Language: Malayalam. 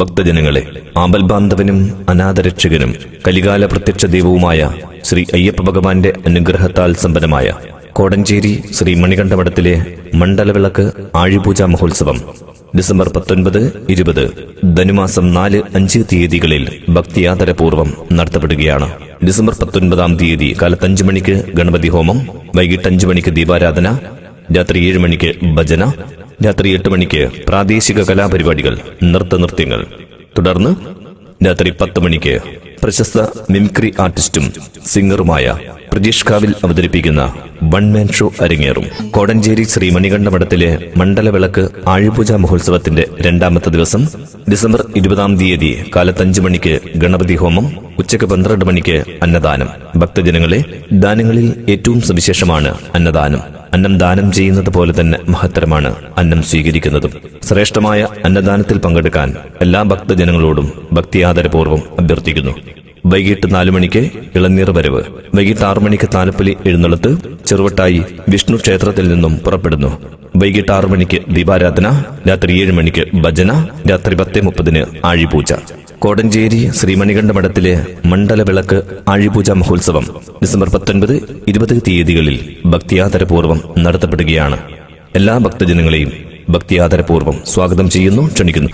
ഭക്തജനങ്ങളെ, ആപൽബാന്ധവനും അനാഥരക്ഷകനും കലികാല പ്രത്യക്ഷ ദൈവവുമായ ശ്രീ അയ്യപ്പ ഭഗവാന്റെ അനുഗ്രഹത്താൽ സമ്പന്നമായ കോടഞ്ചേരി ശ്രീ മണികണ്ഠമഠത്തിലെ മണ്ഡലവിളക്ക് ആഴിപൂജാ മഹോത്സവം ഡിസംബർ 19, 20 ധനുമാസം 4, 5 തീയതികളിൽ ഭക്തിയാദരപൂർവ്വം നടത്തപ്പെടുകയാണ്. ഡിസംബർ 19 തീയതി കാലത്ത് 5 മണിക്ക് ഗണപതി ഹോമം, വൈകിട്ട് 5 മണിക്ക് ദീപാരാധന, രാത്രി 7 മണിക്ക് ഭജന, രാത്രി 8 മണിക്ക് പ്രാദേശിക കലാപരിപാടികൾ, നൃത്തനൃത്യങ്ങൾ. തുടർന്ന് രാത്രി 10 മണിക്ക് പ്രശസ്ത മിമിക്രി ആർട്ടിസ്റ്റും സിംഗറുമായ പ്രജീഷ് കാവിൽ അവതരിപ്പിക്കുന്ന വൺമാൻ ഷോ അരങ്ങേറും. കോടഞ്ചേരി ശ്രീ മണികണ്ഠമഠത്തിലെ മണ്ഡലവിളക്ക് ആഴിപൂജാ മഹോത്സവത്തിന്റെ 2ാമത്തെ ദിവസം ഡിസംബർ 20 തീയതി കാലത്ത് 5 മണിക്ക് ഗണപതി ഹോമം, ഉച്ചയ്ക്ക് 12 മണിക്ക് അന്നദാനം. ഭക്തജനങ്ങളെ, ദാനങ്ങളിൽ ഏറ്റവും സവിശേഷമാണ് അന്നദാനം. അന്നം ദാനം ചെയ്യുന്നത് പോലെ തന്നെ മഹത്തരമാണ് അന്നം സ്വീകരിക്കുന്നതും. ശ്രേഷ്ഠമായ അന്നദാനത്തിൽ പങ്കെടുക്കാൻ എല്ലാ ഭക്തജനങ്ങളോടും ഭക്തിയാദരപൂർവ്വം അഭ്യർത്ഥിക്കുന്നു. വൈകിട്ട് 4 മണിക്ക് ഇളനീർ വരവ്, വൈകിട്ട് 6 മണിക്ക് താലപ്പൊലി എഴുന്നള്ളത്ത് ചെറുവട്ടായി വിഷ്ണു ക്ഷേത്രത്തിൽ നിന്നും പുറപ്പെടുന്നു. വൈകിട്ട് 6 മണിക്ക് ദീപാരാധന, രാത്രി 7 മണിക്ക് ഭജന, രാത്രി 10:30 ആഴിപൂജ. കോടഞ്ചേരി ശ്രീ മണികണ്ഠമഠത്തിലെ മണ്ഡലവിളക്ക് ആഴിപൂജാ മഹോത്സവം ഡിസംബർ 19, 20 തീയതികളിൽ ഭക്തിയാദരപൂർവ്വം നടത്തപ്പെടുകയാണ്. എല്ലാ ഭക്തജനങ്ങളെയും ഭക്തിയാദരപൂർവ്വം സ്വാഗതം ചെയ്യുന്നു, ക്ഷണിക്കുന്നു.